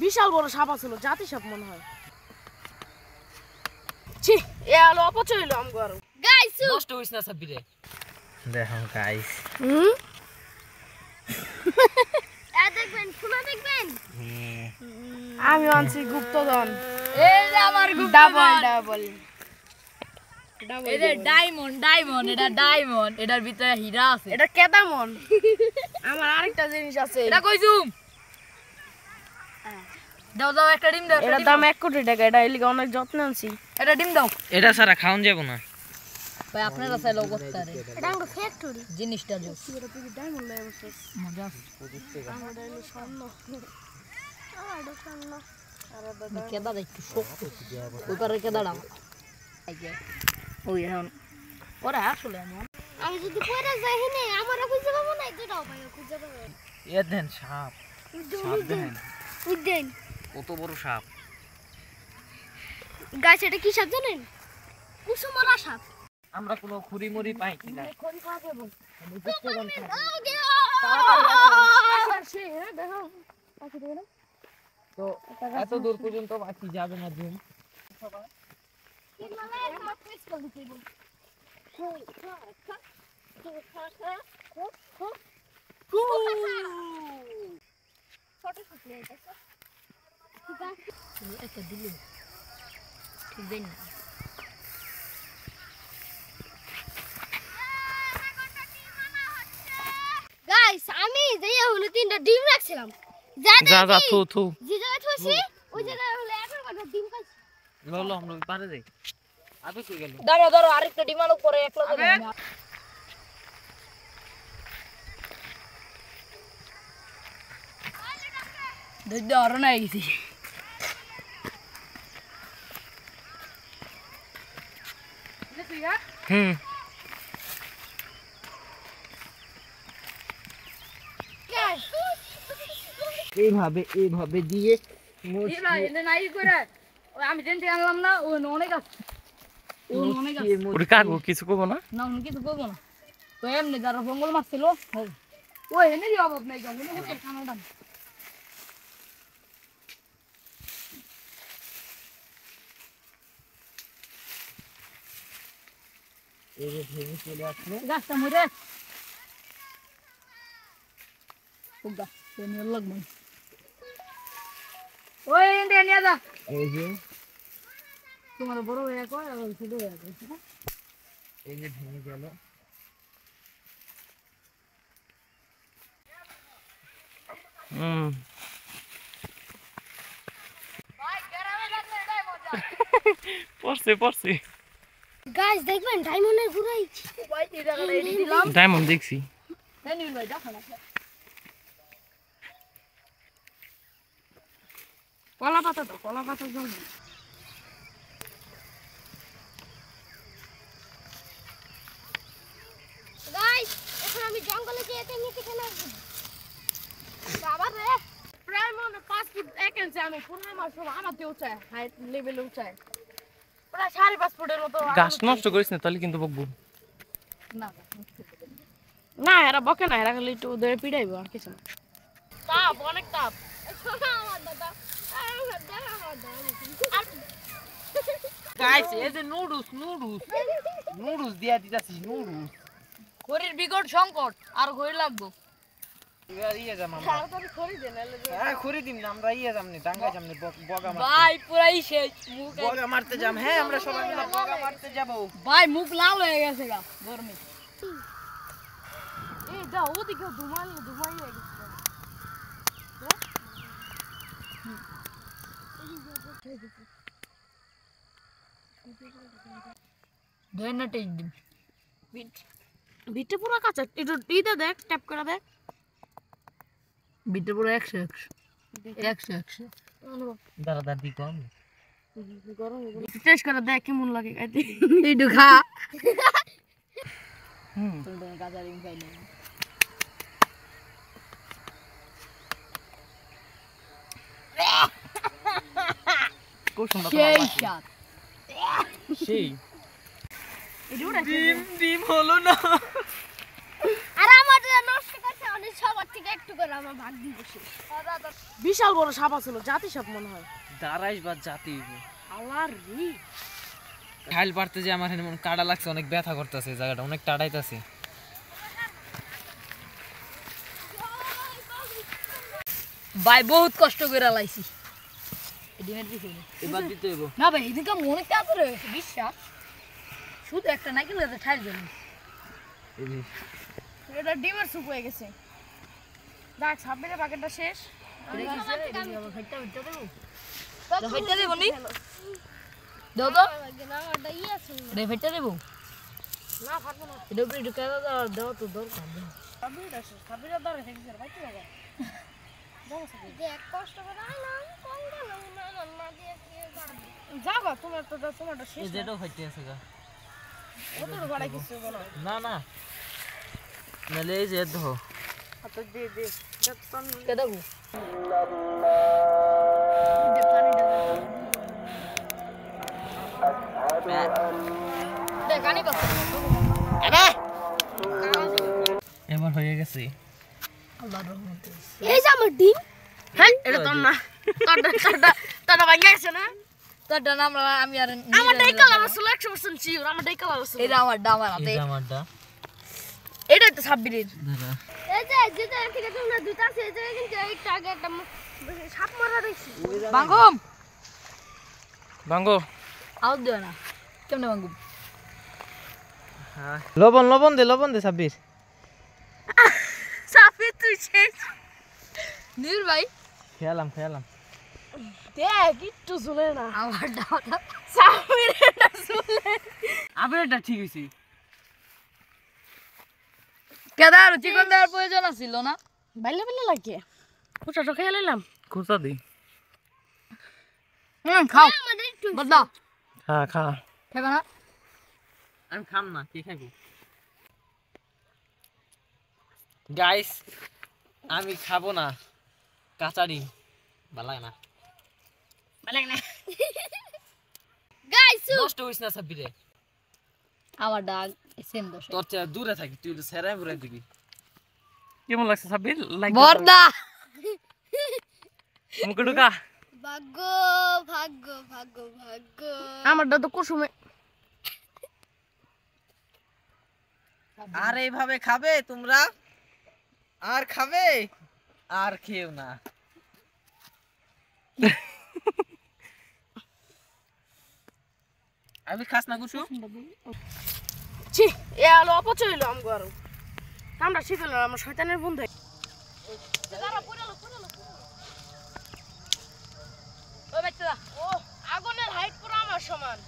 বিশাল বড় সাপ ছিল, জাতি সাপ মনে হয়। ছি, এ আলো অপচয় হইলো আমগো আরো। গাইস নষ্ট হইছ না সাব্বিরে। দেখো গাইস। দেখবেন, ফুলা দেখবেন। আমি আনছি গুপ্তধন। এই যে আমার ডাবল ডাবল। এটা ডায়মন্ড, এটা ডায়মন্ড, এটার ভিতরে হীরা আছে। এটা কেদামন। আমার আরেকটা জিনিস আছে। এটা কই জুম? দাও দাও একটা ডিম দাও। এটার দাম 1 কোটি টাকা। এটা এলিগে অনেক যত্ন আনছি। এটা ডিম দাও। এটা সারা খাওন যাব না ভাই আপনারা চাইলে করতে পারে। এটা আমাদের ফ্যাক্টরি। জিনিসটা জোস। এটা তুই ডায়মন্ড লাগে বসে। মজা। আমার ডায়মন্ড স্বর্ণ। আমার স্বর্ণ। আরে দাদা কেদা দেখি শক্ত। ওই পারে কেদাটা। ওই এখন ওরা আসলে আমি যদি পড়ে যাই নে আমারে খুঁজে পাবো না, এটাও ভাই খুঁজে পাবো। এ দেন সাপ। সাপ দেন। উদ্দেন কত বড় সাপ। গাছ এটা কি সাপ জানেন? কুসুমরা সাপ। আমরা কোনো খুরি মুড়ি পাই কিনা? খড়ি খাওয়া দেব। তো এত দূর পর্যন্ত বাকি যাবে না জুম। আমি যাইয়া হলো 3টা ডিম রাখছিলাম। যা যা থু থু। যে জায়গায় থুছি ওই জায়গায় হলো 11টা ডিম পাইছি। ললো আমরা পারে যাই। আবে কই গেল? দাঁড়াও দাঁড়াও, আরেকটা ডিম আলো পরে একলা করে। ধৈর্য আরো নাই গেছি। হুম এইভাবে দিয়ে আমি যেন থেকে আনলাম না, ও অনেক আছে। ওরে কাকু কিছু করবো না। না আমি কিছু করবো না। তো এমনি যারা জঙ্গল মাছ ছিল ওই এনে দিয়ে অভাব নাই, জঙ্গলে হোটেল খানাটা এই যে ভেঙে চলে আসলো। গাছটা মরে লাগবে। ওই এনে নিয়ে যা। এই যে তোমার বড় হয়ে কয় আর ছোট হয়ে যায়। এই যে ভেঙে গেল। পড়ছে গাইস দেখবেন ডায়মন্ডের পুরাই ভাই এই জায়গাটা এডি দিলাম। ডায়মন্ড দেখছি। নিন ভাই দেখো না। কলা পাতা তো, কলা পাতা জল। গাইস এখন আমি জঙ্গলে যেয়ে নিতে কেন আসব? বাবা রে প্রায় মনে 5 ফুট 1 ইঞ্চি। আমি পুরো আমার সব আমাতে উঁচায়, হাইট লেভেলে উঁচায়। প্রায় 5.5 ফুটের মতো। গাছ নষ্ট করিস না তাহলে কিন্তু বকবো। না না এরা বকে না, এরা খালি একটু ধরে পিড়াইবো আর কিছু না। তাপ, অনেক তাপ। গাইস এই যে নুডলস দিয়া দিতাছি নুডলস। খড়ির বিকট সংকট আর খড়ি লাগবো। এবার ইয়ে যাম আমরা। তাড়াতাড়ি খড়ি দেন নালে যে। হ্যাঁ খড়ি দিম না, আমরা ইয়ে যামনি ডাঙ্গা যামনি বগা মারতে। ভাই পুরাই শেষ মুখ বগা মারতে যাম। হ্যাঁ আমরা সবাই মিলে বগা মারতে যাব। ভাই মুখ লাল হয়ে গেছে গা গরমে। এই যাও ওদিকে ধুমাই হয়ে গেছে। দয়নাটে দিন বিটটা পুরো কাঁচা। একটু দিতে দেখ, ট্যাপ করে দেখ। বিটে পুরো 100 দাদা দি কম গরম টেস্ট করে দেখ কেমন লাগে খাইতে। একটু খা। তুমি গাজা রিং খাই না। খুব সুন্দর সেই স্বাদ। সেই ডিম হলো না। আর আমাদের নষ্ট করছে অনেক সবার থেকে একটু করে। এবার আমার ভাগ দিবসে বিশাল বড় সাপ আছিল জাতি সাপ মনে হয় দাঁড়াইস বা জাতি আল্লাহর রে খাইল পারতে যে আমার এমন কাটা লাগছে, অনেক ব্যথা করতেছে জায়গাটা, অনেক টাড়াইতেছে। ভাই বহুত কষ্ট করে লাইছি এবার দিতে হইব। না ভাই এদিকে মনে কাজ রে বিশ্বাস শুধু একটা নাইকেল গাছে ঠাইল গেল এটা ডিমের স্যুপ হয়ে গেছে। দেখ সাবমিটের প্যাকেটটা শেষ। ফেটটা দেবো নি দাও তো আমারটা ই আছে রে ফেটটা দেবো না পারবো না। এটা উপরে একটু কেদা দাও তো দরকার সাবমিটটা শেষ। সাবমিটের দ্বারা থেকে গেছে ভাই কি হবে? দেখ কষ্ট করে আইলাম কোন গেল না না দিয়ে কি করবে যাবা তোমারটা শেষ। এই যেটাও খাইতে আছে গা। কতটুকু বাড়াই কিছু বলো। না না নালে এই যে দেখো হাতে দে দে যতক্ষণ কেদা গো দে পানি দে। দেখ কানি কত এবার হয়ে গেছে। আল্লাহর রহমতে এই যে আমার ডিম হ্যাঁ এটা তোর না। তোরটা ভাঙা গেছে না? তোরটা নাম আমি আর আমারটা এই কালার ছিল 100% শিওর। আমারটা এই কালার ছিল। এটা আমার ডামার এই হাতে যে আমারটা এটাই তো সাবমিটের। দাঁড়া। এই যে যেটা থেকে তোমরা দুটো আছে এই জায়গায় কিন্তু একটা আগে একটা সাপ মারা রইছে বাঙ্গুম ভাঙ্গো আউট দিও না কেমনে বাঙ্গুম লবণ দে সাব্বির। সাবমিট তুই শেষ। নীর ভাই খেয়ালাম দেখ একটু ঝুলে না। আমার ডামাটা সাবমিটটা ঝুলে। আবার এটা ঠিক হইছে। কেদা আর চিকন দেওয়ার প্রয়োজন ছিল না বাইলে লাগে। কুচাটা খেয়ে লইলাম। কোথা দি? খাও আমাদের একটু বদলা খা খাবে না আমি খাম না, কে খাইবো? গাইস আমি খাবো না কাঁচা ডিম, ভালো লাগে না। লাগে না। গাইস নষ্ট হইস না সাব্বিরে, আমার ডাক সেম দোষ তোর চেয়ে দূরে থাকি, তুই সেরাই ঘুরে দিবি। কেমন লাগছে সাব্বির? বর্দা মুখে ঢুকা। ভাগ্য ভাগ্য ভাগ্য ভাগ্য আমারটা তো কুসুমে। আর এইভাবে খাবে তোমরা? আর খাবে? আর খেও না। আমি খাস না কুসু? ছি এ আলো অপচয় হইলো আমগো আরো। আমরা শিখল আমার শয়তানের বন্ধু। ওই বাচ্চা ও আগুনের হাইট পুরো আমার সমান।